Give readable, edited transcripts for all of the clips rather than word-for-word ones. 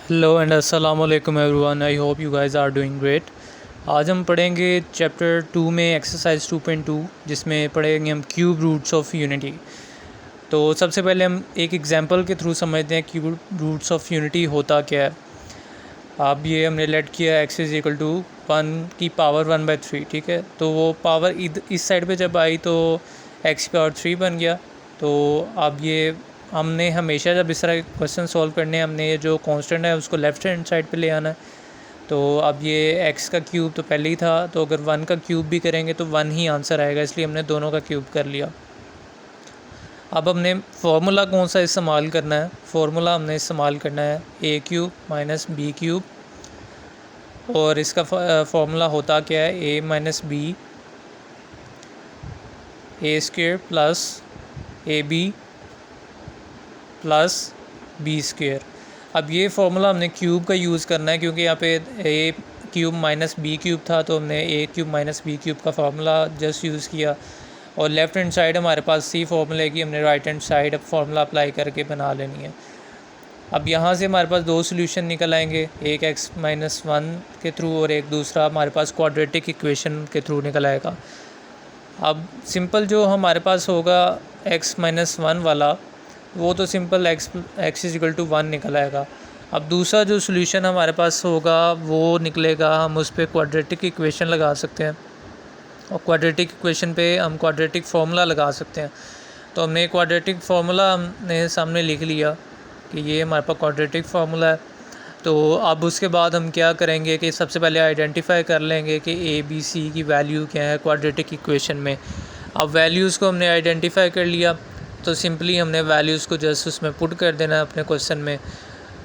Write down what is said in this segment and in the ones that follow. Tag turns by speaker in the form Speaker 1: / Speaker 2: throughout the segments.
Speaker 1: Hello and अस्सलाम वालेकुम everyone, I hope you guys are doing great. आज हम पढ़ेंगे चैप्टर 2 में एक्सरसाइज 2.2, जिसमें पढ़ेंगे हम क्यूब रूट्स ऑफ यूनिटी। तो सबसे पहले हम एक एग्जांपल के थ्रू समझते हैं क्यूब रूट्स ऑफ यूनिटी होता क्या है। अब ये हमने लेट किया x इज़ इक्वल टू 1 की पावर 1/3, ठीक है। तो वो पावर इस साइड पे जब आई तो x की पावर 3 बन गया। तो अब ये हमने हमेशा जब इस तरह क्वेश्चन सॉल्व करने हैं, हमने ये जो कांस्टेंट है उसको लेफ़्ट हैंड साइड पे ले आना है। तो अब ये x का क्यूब तो पहले ही था, तो अगर 1 का क्यूब भी करेंगे तो 1 ही आंसर आएगा, इसलिए हमने दोनों का क्यूब कर लिया। अब हमने फार्मूला कौन सा इस्तेमाल करना है? फार्मूला हमने इस्तेमाल करना है a cube minus B cube, और इसका फार्मूला होता क्या है? a minus B A square plus A B plus B square. अब ये फार्मूला हमने क्यूब का यूज़ करना है, क्योंकि यहाँ पे ए क्यूब माइनस बी क्यूब था, तो हमने ए क्यूब माइनस बी क्यूब का फार्मूला जस्ट यूज़ किया। और लेफ़्ट हैंड साइड हमारे पास सी फार्मूले की हमने राइट हैंड साइड अब फार्मूला अप्लाई करके बना लेनी है। अब यहाँ से हमारे पास दो सोल्यूशन निकल आएंगे, एक x माइनस 1 के थ्रू और एक दूसरा हमारे पास क्वाड्रेटिक इक्वेशन के थ्रू निकल आएगा। अब सिंपल जो हमारे पास होगा x माइनस 1 वाला, वो तो simple x is equal to 1 निकल आएगा। अब दूसरा जो सोल्यूशन हमारे पास होगा वो निकलेगा, हम उस पर क्वाड्रेटिक इक्वेशन लगा सकते हैं, और क्वाड्रेटिक इक्वेशन पे हम क्वाड्रेटिक फार्मूला लगा सकते हैं। तो हमने क्वाड्रेटिक फार्मूला हमने सामने लिख लिया कि ये हमारे पास क्वाड्रेटिक फार्मूला है। तो अब उसके बाद हम क्या करेंगे कि सबसे पहले आइडेंटिफाई कर लेंगे कि ए बी सी की वैल्यू क्या है क्वाड्रेटिक इक्वेशन में। अब वैल्यूज़ को हमने आइडेंटिफाई कर लिया, तो सिंपली हमने वैल्यूज़ को जस्ट उसमें पुट कर देना है अपने क्वेश्चन में,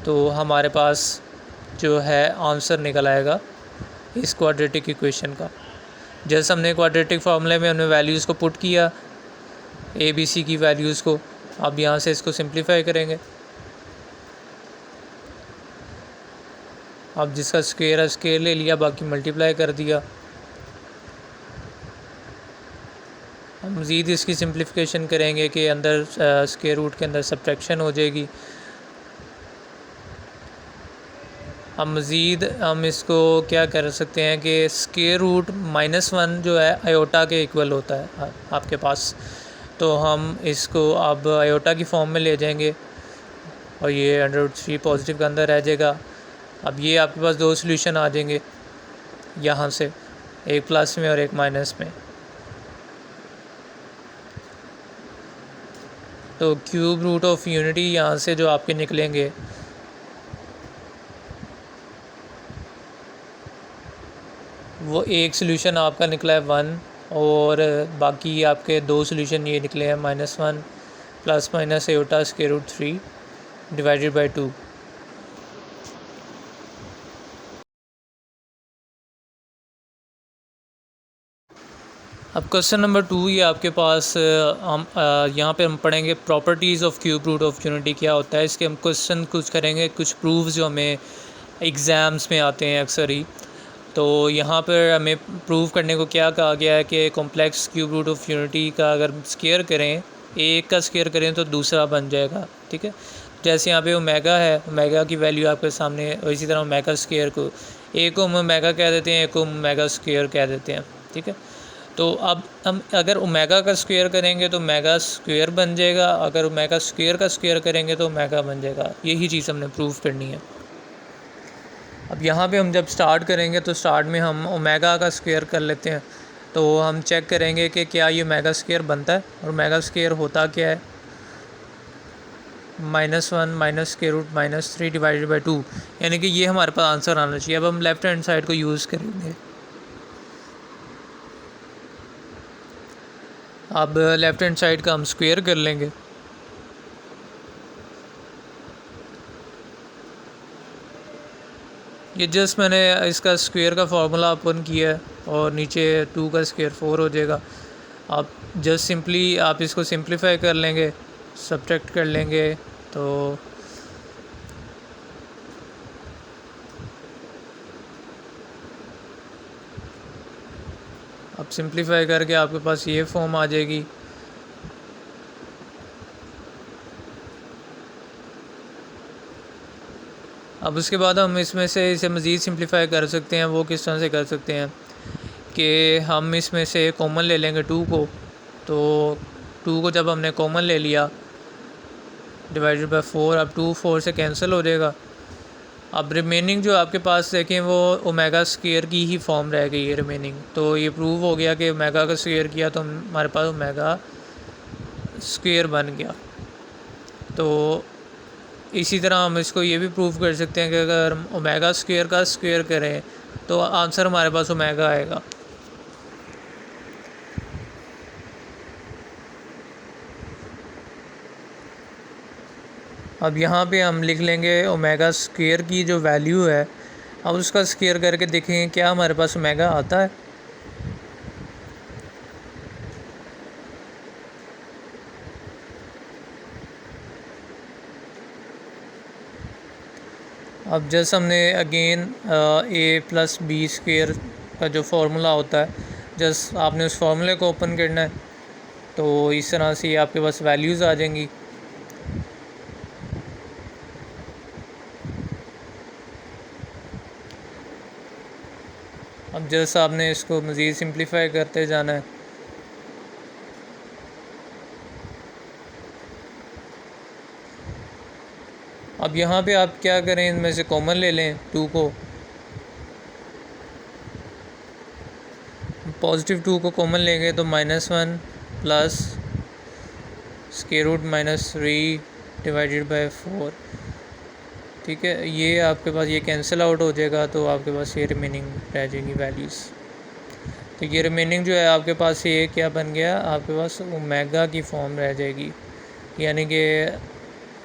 Speaker 1: तो हमारे पास जो है आंसर निकल आएगा इस क्वाड्रेटिक इक्वेशन का। जैसे हमने क्वाड्रेटिक फार्मूले में हमने वैल्यूज़ को पुट किया, ए बी सी की वैल्यूज़ को। अब यहाँ से इसको सिंप्लीफाई करेंगे। अब जिसका स्क्वायर है स्क्वायर ले लिया, बाकी मल्टीप्लाई कर दिया। हम मज़ीद इसकी सिंप्लीफिकेशन करेंगे कि अंदर स्क्वायर रूट के अंदर सब्ट्रैक्शन हो जाएगी। अब मज़ीद हम इसको क्या कर सकते हैं कि स्क्वायर रूट -1 जो है आयोटा के इक्वल होता है आपके पास, तो हम इसको अब आयोटा की फॉर्म में ले जाएंगे और ये √3 पॉजिटिव के अंदर रह जाएगा। अब ये आपके पास दो सॉल्यूशन आ जाएंगे यहाँ से, एक प्लस में और एक माइनस में। तो क्यूब रूट ऑफ यूनिटी यहाँ से जो आपके निकलेंगे वो एक सॉल्यूशन आपका निकला है 1, और बाकी आपके दो सॉल्यूशन ये निकले हैं -1 plus minus iota √3 divided by 2। अब क्वेश्चन नंबर 2 ये आपके पास हम यहाँ पे हम पढ़ेंगे properties of cube root of unity क्या होता है। इसके हम क्वेश्चन कुछ करेंगे, कुछ प्रूफ जो हमें एग्ज़ाम्स में आते हैं अक्सर ही। तो यहाँ पर हमें प्रूव करने को क्या कहा गया है कि complex cube root of unity का अगर स्क्वायर करें, एक का स्क्वायर करें तो दूसरा बन जाएगा, ठीक है। जैसे यहाँ पे ओमेगा है, ओमेगा की वैल्यू आपके सामने है, और इसी तरह ओमेगा स्क्वायर को एक को हम ओमेगा कह देते हैं, एक को ओमेगा स्क्वायर कह देते हैं, ठीक है। तो अब हम अगर ओमेगा का स्क्वायर करेंगे तो ओमेगा स्क्वायर बन जाएगा, अगर ओमेगा स्क्वायर का स्क्वायर करेंगे तो ओमेगा बन जाएगा। यही चीज़ हमने प्रूव करनी है। अब यहाँ पे हम जब स्टार्ट करेंगे तो स्टार्ट में हम ओमेगा का स्क्वायर कर लेते हैं, तो हम चेक करेंगे कि क्या ये ओमेगा स्क्वायर बनता है। और ओमेगा स्क्वायर होता क्या है? -1 minus square root -3 divided by 2, यानी कि ये हमारे पास आंसर आना चाहिए। अब हम लेफ़्ट हैंड साइड को यूज़ करेंगे। अब लेफ़्ट हैंड साइड का हम स्क्वायर कर लेंगे। ये जस्ट मैंने इसका स्क्वायर का फार्मूला ओपन किया है, और नीचे 2 का स्क्वायर 4 हो जाएगा। आप जस्ट सिंपली आप इसको सिंप्लीफाई कर लेंगे, सब्ट्रैक्ट कर लेंगे। तो अब सिंप्लीफाई करके आपके पास ये फॉर्म आ जाएगी। अब उसके बाद हम इसमें से इसे मज़ीद सिंप्लीफाई कर सकते हैं। वो किस तरह से कर सकते हैं कि हम इसमें से कॉमन ले लेंगे 2 को। तो 2 को जब हमने कॉमन ले लिया डिवाइडेड बाय 4, अब 2 4 से कैंसिल हो जाएगा। अब रिमेनिंग जो आपके पास देखें वो ओमेगा स्क्वायर की ही फॉर्म रह गई है रिमेनिंग। तो ये प्रूव हो गया कि ओमेगा का स्क्वायर किया तो हमारे पास ओमेगा स्क्वायर बन गया। तो इसी तरह हम इसको ये भी प्रूव कर सकते हैं कि अगर हम ओमेगा स्क्वायर का स्क्वायर करें तो आंसर हमारे पास ओमेगा आएगा। अब यहाँ पे हम लिख लेंगे ओमेगा स्क्वायर की जो वैल्यू है, अब उसका स्क्वायर करके देखेंगे क्या हमारे पास ओमेगा आता है। अब जैसे हमने अगेन ए प्लस बी स्क्वायर का जो फार्मूला होता है, जस्ट आपने उस फार्मूले को ओपन करना है। तो इस तरह से आपके पास वैल्यूज़ आ जाएंगी। अब जैसे आपने इसको मज़ीद सिंप्लीफाई करते जाना है। अब यहाँ पे आप क्या करें, इनमें से कॉमन ले लें 2 को। पॉजिटिव 2 को कॉमन लेंगे तो -1 plus square root -3 divided by 4। ठीक है, ये आपके पास ये कैंसिल आउट हो जाएगा तो आपके पास ये रिमेनिंग रह जाएगी वैल्यूज़। तो ये रिमेनिंग जो है आपके पास ये क्या बन गया, आपके पास ओमेगा की फॉर्म रह जाएगी। यानी कि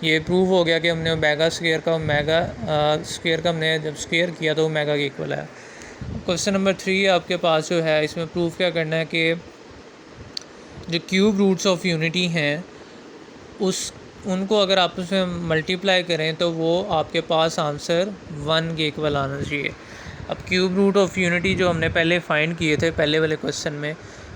Speaker 1: ये प्रूव हो गया कि हमने ओमेगा स्क्वायर का हमने जब स्क्वायर किया तो ओमेगा के इक्वल है। क्वेश्चन नंबर 3 आपके पास जो है, इसमें प्रूफ क्या करना है कि जो क्यूब रूट्स ऑफ यूनिटी हैं उनको अगर आपस में मल्टीप्लाई करें तो वो आपके पास आंसर 1 के इक्वल आना चाहिए। अब क्यूब रूट ऑफ यूनिटी जो हमने पहले फाइंड किए थे पहले वाले क्वेश्चन में,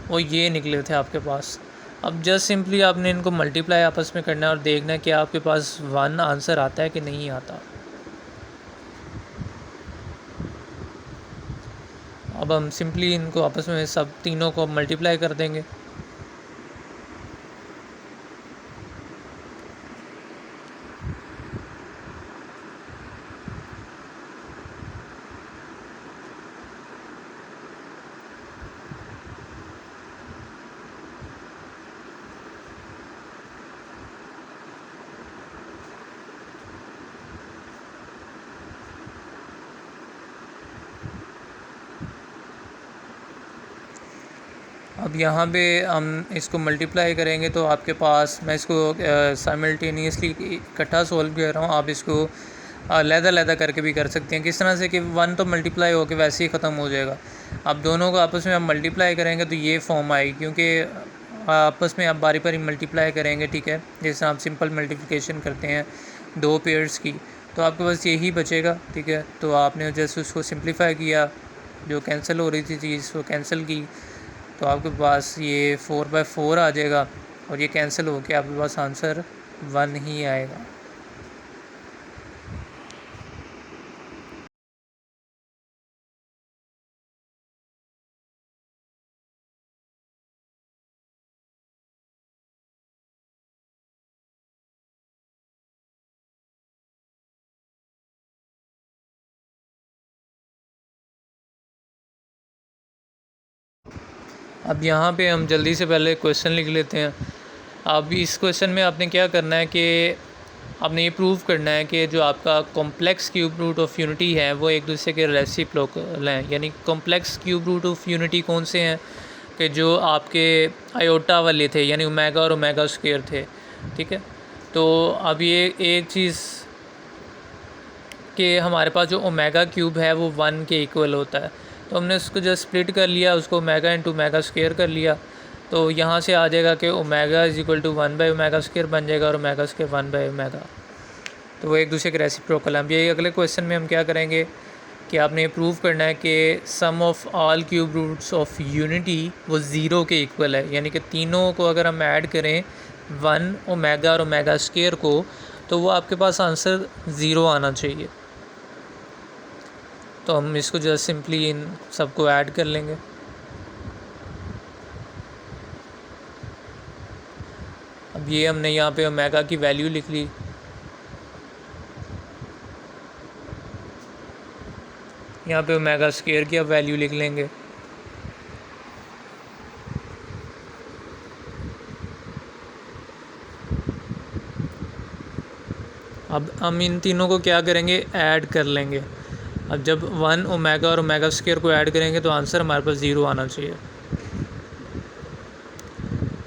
Speaker 1: वो ये निकले थे आपके पास। अब जस्ट सिंपली आपने इनको मल्टीप्लाई आपस में करना है और देखना है कि आपके पास 1 आंसर आता है कि नहीं आता। अब हम सिंपली इनको आपस में सब तीनों को मल्टीप्लाई कर देंगे। अब यहाँ पे हम इसको मल्टीप्लाई करेंगे तो आपके पास, मैं इसको साइमल्टेनियसली इकट्ठा सॉल्व कर रहा हूँ, आप इसको लहदा करके भी कर सकते हैं। किस तरह से कि 1 तो मल्टीप्लाई होकर वैसे ही ख़त्म हो जाएगा। अब दोनों को आपस में आप मल्टीप्लाई करेंगे तो ये फॉर्म आएगी, क्योंकि आपस में आप बारी बारी मल्टीप्लाई करेंगे। ठीक है, जैसे आप सिंपल मल्टीप्लिकेशन करते हैं 2 पेयर्स की, तो आपके पास यही बचेगा। ठीक है, तो आपने जैसे उसको सिंप्लीफाई किया, जो कैंसिल हो रही थी चीज़ वो कैंसिल की, तो आपके पास ये 4/4 आ जाएगा और ये कैंसिल हो के आपके पास आंसर 1 ही आएगा। अब यहाँ पे हम जल्दी से पहले क्वेश्चन लिख लेते हैं। अब इस क्वेश्चन में आपने क्या करना है कि आपने ये प्रूव करना है कि जो आपका complex cube root of unity है वो एक दूसरे के रेसिप्रोकल हैं। यानी complex cube root of unity कौन से हैं कि जो आपके आयोटा वाले थे, यानी ओमेगा और ओमेगा स्क्वायर थे। ठीक है, तो अब ये एक चीज़ कि हमारे पास जो ओमेगा क्यूब है वो 1 के इक्वल होता है, तो हमने उसको जस्ट स्प्लिट कर लिया, उसको ओमेगा इंटू ओमेगा स्क्वायर कर लिया। तो यहाँ से आ जाएगा कि ओमेगा इज इक्वल टू 1/ओमेगा स्क्वायर बन जाएगा और ओमेगा स्क्वायर 1/ओमेगा। तो वो एक दूसरे के रेसिप्रोकल हैं। अब ये अगले क्वेश्चन में हम क्या करेंगे कि आपने ये प्रूव करना है कि sum of all cube roots of unity वो 0 के इक्वल है। यानी कि तीनों को अगर हम ऐड करें 1 ओमेगा और ओमेगा स्क्वायर को, तो वो आपके पास आंसर 0 आना चाहिए। तो हम इसको जस्ट सिंपली इन सबको ऐड कर लेंगे। अब ये हमने यहाँ पे ओमेगा की वैल्यू लिख ली। यहाँ पे ओमेगा स्क्वायर की अब वैल्यू लिख लेंगे। अब हम इन तीनों को क्या करेंगे, ऐड कर लेंगे। अब जब 1 ओमेगा और ओमेगा स्क्वायर को ऐड करेंगे तो आंसर हमारे पास 0 आना चाहिए।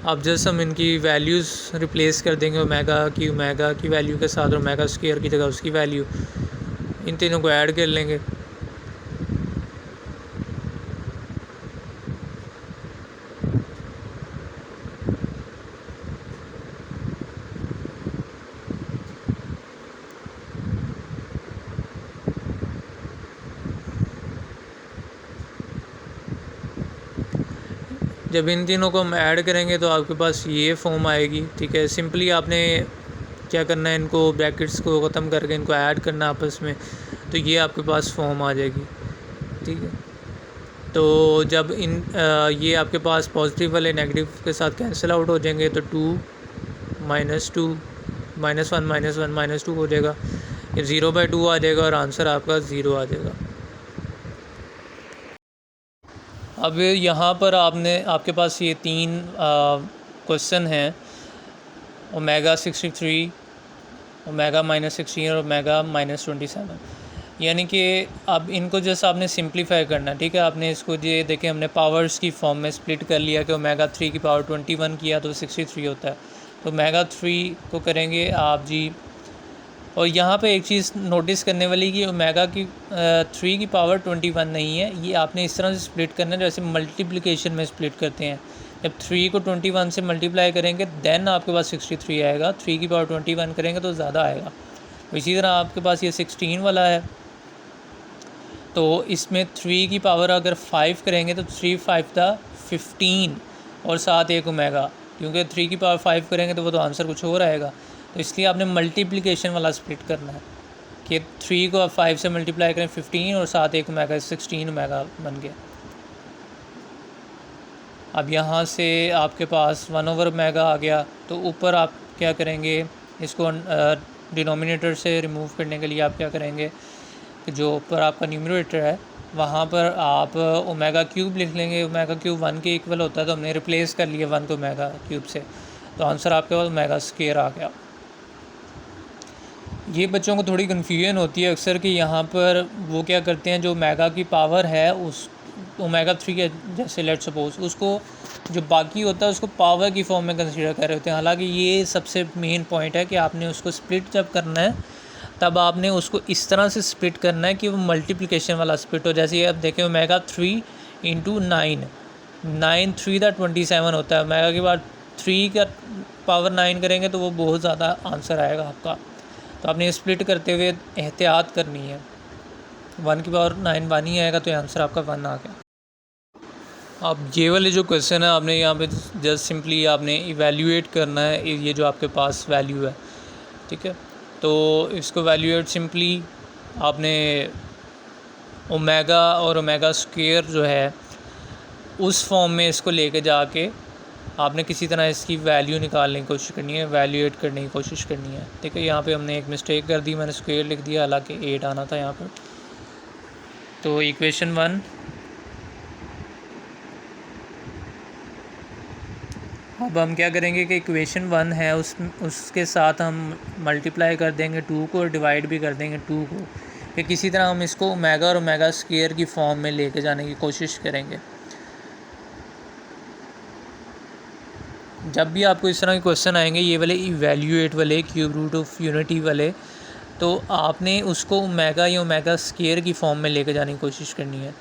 Speaker 1: अब जस्ट हम इनकी वैल्यूज़ रिप्लेस कर देंगे, ओमेगा की वैल्यू के साथ और ओमेगा स्क्वायर की जगह उसकी वैल्यू, इन तीनों को ऐड कर लेंगे। जब इन तीनों को हम ऐड करेंगे तो आपके पास ये फॉर्म आएगी। ठीक है, सिंपली आपने क्या करना है, इनको ब्रैकेट्स को ख़त्म करके इनको ऐड करना आपस में, तो ये आपके पास फॉर्म आ जाएगी। ठीक है, तो जब ये आपके पास पॉजिटिव वाले नेगेटिव के साथ कैंसिल आउट हो जाएंगे तो 2 -2 -1 -2 हो जाएगा, ये 0/2 आ जाएगा और आंसर आपका 0 आ जाएगा। अब यहाँ पर आपके पास ये 3 क्वेश्चन हैं, ओमेगा 63, ओमेगा -16 और ओमेगा -27, यानी कि अब इनको जस्ट आपने सिंप्लीफाई करना है। ठीक है, आपने इसको ये देखें, हमने पावर्स की फॉर्म में स्प्लिट कर लिया कि ओमेगा 3 की पावर 21 किया तो 63 होता है। तो ओमेगा 3 को करेंगे आप जी, और यहाँ पे एक चीज़ नोटिस करने वाली कि ओमेगा की 3 की पावर 21 नहीं है, ये आपने इस तरह से स्प्लिट करना है जैसे मल्टीप्लिकेशन में स्प्लिट करते हैं। जब 3 को 21 से मल्टीप्लाई करेंगे देन आपके पास 63 आएगा, 3 की पावर 21 करेंगे तो ज़्यादा आएगा। इसी तरह आपके पास ये 16 वाला है, तो इसमें 3 की पावर अगर 5 करेंगे तो 3 5 था 15 और साथ एक ओमेगा, क्योंकि 3 की पावर 5 करेंगे तो वो तो आंसर कुछ और आएगा। तो इसलिए आपने मल्टीप्लिकेशन वाला स्प्लिट करना है कि 3 को आप 5 से मल्टीप्लाई करें 15 और साथ एक ओमेगा 16 ओमेगा बन गया। अब यहाँ से आपके पास 1/ओमेगा आ गया, तो ऊपर आप क्या करेंगे, इसको डिनोमिनेटर से रिमूव करने के लिए आप क्या करेंगे कि जो ऊपर आपका न्यूमरेटर है वहाँ पर आप ओमेगा क्यूब लिख लेंगे। ओमेगा क्यूब 1 के इक्वल होता है, तो हमने रिप्लेस कर लिया 1 को ओमेगा क्यूब से, तो आंसर आपके पास ओमेगा स्क्वायर आ गया। ये बच्चों को थोड़ी कन्फ्यूजन होती है अक्सर कि यहाँ पर वो क्या करते हैं, जो ओमेगा की पावर है उस ओमेगा 3 के जैसे लेट सपोज उसको जो बाकी होता है उसको पावर की फॉर्म में कंसीडर कर रहे होते हैं। हालांकि ये सबसे मेन पॉइंट है कि आपने उसको स्प्लिट जब करना है तब आपने उसको इस तरह से स्प्लिट करना है कि वो मल्टीप्लिकेशन वाला स्प्लिट हो। जैसे अब देखें ओमेगा 3 × 9 3 दा 27 होता है, ओमेगा के बाद 3 का पावर 9 करेंगे तो वो बहुत ज़्यादा आंसर आएगा आपका। तो आपने स्प्लिट करते हुए एहतियात करनी है, 1 की पावर 9 1 ही आएगा, तो आंसर आपका 1 आ गया। अब ये वाले जो क्वेश्चन है आपने यहाँ पे जस्ट सिंपली आपने इवैल्यूएट करना है ये जो आपके पास वैल्यू है। ठीक है, तो इसको वैल्यूएट सिंपली आपने ओमेगा और ओमेगा स्क्वायर जो है उस फॉर्म में इसको लेके जाके आपने किसी तरह इसकी वैल्यू निकालने की कोशिश करनी है, वैल्यूएट करने की कोशिश करनी है। ठीक है, यहाँ पे हमने एक मिस्टेक कर दी, मैंने स्क्वायर लिख दिया, हालांकि 8 आना था यहाँ पर। तो इक्वेशन 1, अब हम क्या करेंगे कि इक्वेशन 1 है उसके साथ हम मल्टीप्लाई कर देंगे 2 को और डिवाइड भी कर देंगे 2 को, कि किसी तरह हम इसको ओमेगा और ओमेगा स्क्वायर की फॉर्म में लेके जाने की कोशिश करेंगे। जब भी आपको इस तरह के क्वेश्चन आएंगे ये वाले इवैल्यूएट वाले, क्यूब रूट ऑफ यूनिटी वाले, तो आपने उसको ओमेगा या ओमेगा स्क्वायर की फॉर्म में लेके जाने की कोशिश करनी है।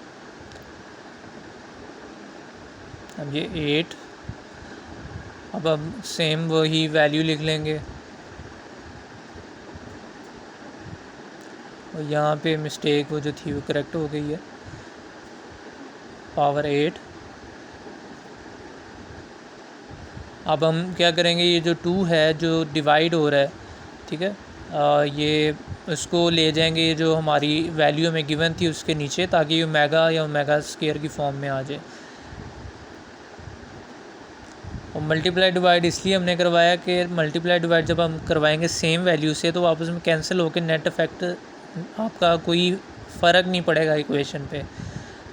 Speaker 1: अब ये 8, अब हम सेम वही वैल्यू लिख लेंगे और यहाँ पे मिस्टेक वो जो थी वो करेक्ट हो गई है, पावर 8। अब हम क्या करेंगे, ये जो 2 है जो डिवाइड हो रहा है, ठीक है, ये उसको ले जाएंगे जो हमारी वैल्यू में गिवन थी उसके नीचे, ताकि ओमेगा या ओमेगा स्क्वायर की फॉर्म में आ जाए। और मल्टीप्लाई डिवाइड इसलिए हमने करवाया कि मल्टीप्लाई डिवाइड जब हम करवाएंगे सेम वैल्यू से तो आपस में कैंसिल होकर नेट इफेक्ट आपका कोई फ़र्क नहीं पड़ेगा इक्वेशन पे।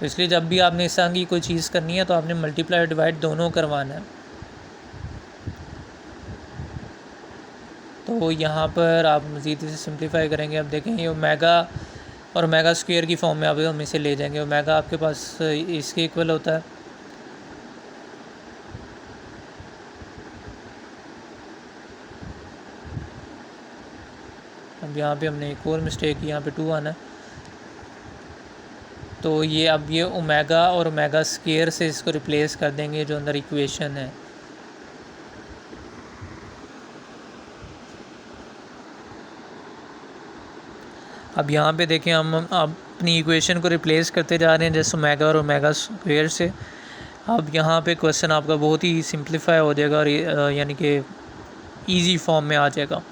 Speaker 1: तो इसलिए जब भी आपने इस तरह की कोई चीज़ करनी है तो आपने मल्टीप्लाई डिवाइड दोनों करवाना है। तो यहाँ पर आप मज़ीद इसे सिंप्लीफाई करेंगे, अब देखेंगे ओमेगा और ओमेगा स्क्वायर की फॉर्म में अब हम इसे ले जाएंगे। ओमेगा आपके पास इसके इक्वल होता है, अब यहाँ पे हमने एक और मिस्टेक की, यहाँ पे 2 आना है। तो ये अब ये ओमेगा और ओमेगा स्क्वायर से इसको रिप्लेस कर देंगे जो अंदर इक्वेशन है। अब यहाँ पे देखें हम अपनी इक्वेशन को रिप्लेस करते जा रहे हैं जैसे ओमेगा और ओमेगा स्क्वायर से। अब यहाँ पे क्वेश्चन आपका बहुत ही सिंप्लीफाई हो जाएगा और यानी कि इजी फॉर्म में आ जाएगा।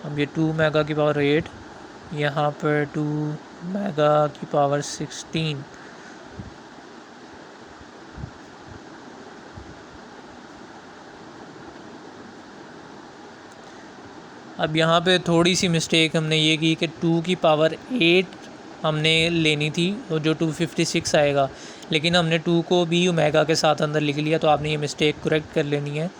Speaker 1: अब ये 2 मेगा की पावर 8, यहाँ पर 2 मेगा की पावर 16, अब यहाँ पे थोड़ी सी मिस्टेक हमने ये की कि 2 की पावर 8 हमने लेनी थी और जो 256 आएगा, लेकिन हमने 2 को भी ओमेगा के साथ अंदर लिख लिया। तो आपने ये मिस्टेक करेक्ट कर लेनी है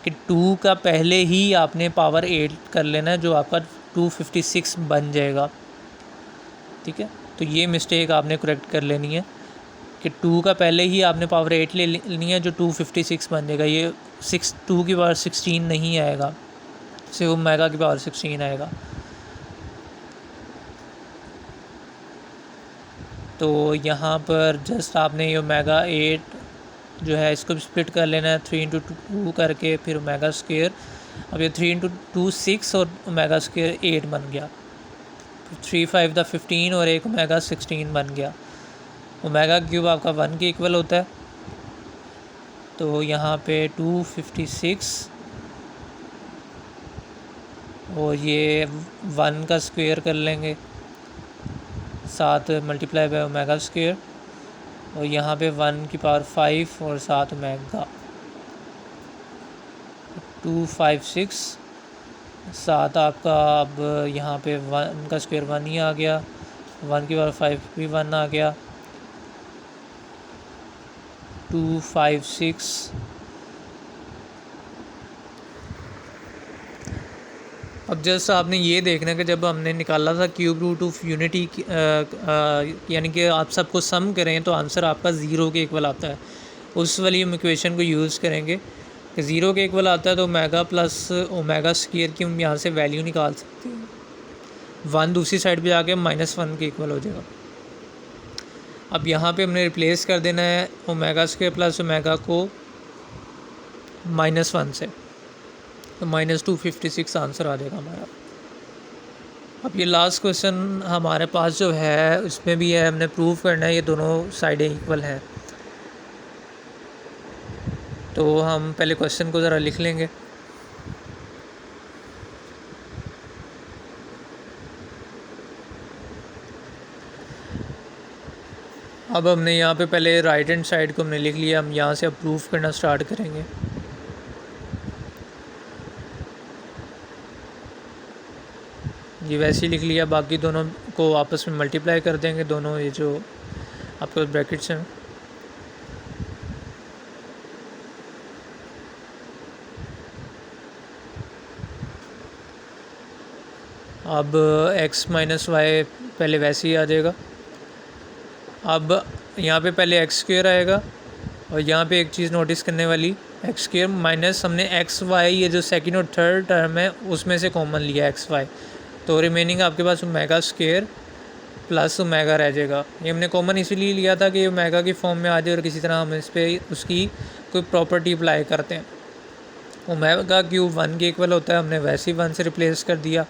Speaker 1: कि 2 का पहले ही आपने पावर 8 कर लेना है जो आपका 256 बन जाएगा। ठीक है, तो ये मिस्टेक आपने करेक्ट कर लेनी है कि 2 का पहले ही आपने पावर 8 ले लेनी है जो 256 बन जाएगा। ये 2 की पावर 16 नहीं आएगा, सिर्फ ओमेगा की पावर 16 आएगा। तो यहाँ पर जस्ट आपने ये ओमेगा 8 जो है इसको स्प्लिट कर लेना है 3 इंटू 2 करके, फिर ओमेगा स्क्वायर। अब ये 3 इंटू 2 6 और ओमेगा स्क्वायर 8 बन गया, 3 5 द 15 और एक ओमेगा 16 बन गया। ओमेगा क्यूब आपका 1 के इक्वल होता है, तो यहाँ पे 256 और ये 1 का स्क्वायर कर लेंगे, 7 मल्टीप्लाई बाय ओमेगा स्क्वायर, और यहाँ पे 1 की पावर 5 और 7 ओमेगा, 256 7 आपका। अब यहाँ पे 1 का स्क्वायर 1 ही आ गया, 1 की पावर 5 भी 1 आ गया, 256। अब जस्ट आपने ये देखना कि जब हमने निकाला था क्यूब रूट ऑफ यूनिटी यानी कि आप सबको सम करें तो आंसर आपका ज़ीरो के इक्वल आता है। उस वाली हम इक्वेशन को यूज़ करेंगे कि ज़ीरो के इक्वल आता है तो ओमेगा प्लस ओमेगा स्क्वायर की हम यहाँ से वैल्यू निकाल सकते हैं। 1 दूसरी साइड पे जाके -1 के इक्वल हो जाएगा। अब यहाँ पे हमने रिप्लेस कर देना है ओमेगा स्क्वायर प्लस ओमेगा को -1 से, तो -256 आंसर आ जाएगा हमारा। अब ये लास्ट क्वेश्चन हमारे पास जो है उसमें भी है, हमने प्रूव करना है ये दोनों साइडें इक्वल हैं। तो हम पहले क्वेश्चन को ज़रा लिख लेंगे। अब हमने यहाँ पे पहले राइट हैंड साइड को हमने लिख लिया, हम यहाँ से अब प्रूफ करना स्टार्ट करेंगे। ये वैसे ही लिख लिया, बाकी दोनों को आपस में मल्टीप्लाई कर देंगे, दोनों ये जो आपके ब्रैकेट्स हैं। अब x माइनस वाई पहले वैसे ही आ जाएगा। अब यहाँ पे पहले x स्क्वायर आएगा और यहाँ पे एक चीज़ नोटिस करने वाली, एक्स स्क्वायर माइनस हमने एक्स वाई ये जो सेकंड और थर्ड टर्म है उसमें से कॉमन लिया एक्स वाई, तो रिमेनिंग आपके पास ओमेगा स्क्वायर प्लस ओमेगा रह जाएगा। ये हमने कॉमन इसीलिए लिया था कि ओमेगा की फॉर्म में आ जाए और किसी तरह हम इस पर उसकी कोई प्रॉपर्टी अप्लाई करते हैं। ओमेगा क्यूब 1 के इक्वल होता है, हमने वैसे ही 1 से रिप्लेस कर दिया।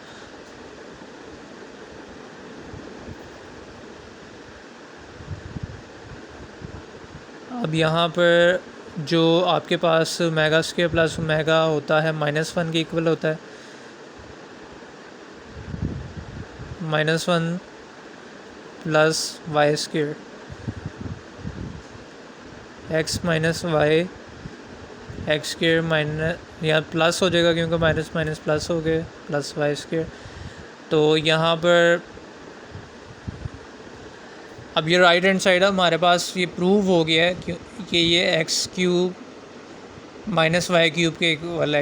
Speaker 1: अब यहाँ पर जो आपके पास ओमेगा स्क्वायर प्लस ओमेगा होता है -1 के इक्वल होता है, -1 plus Y square, X minus Y X square minus यहाँ प्लस हो जाएगा क्योंकि माइनस माइनस प्लस हो गए, प्लस वाई स्क्वायर। तो यहाँ पर अब ये राइट हैंड साइड हमारे पास ये प्रूव हो गया है कि ये X cube minus Y cube के इक्वल है।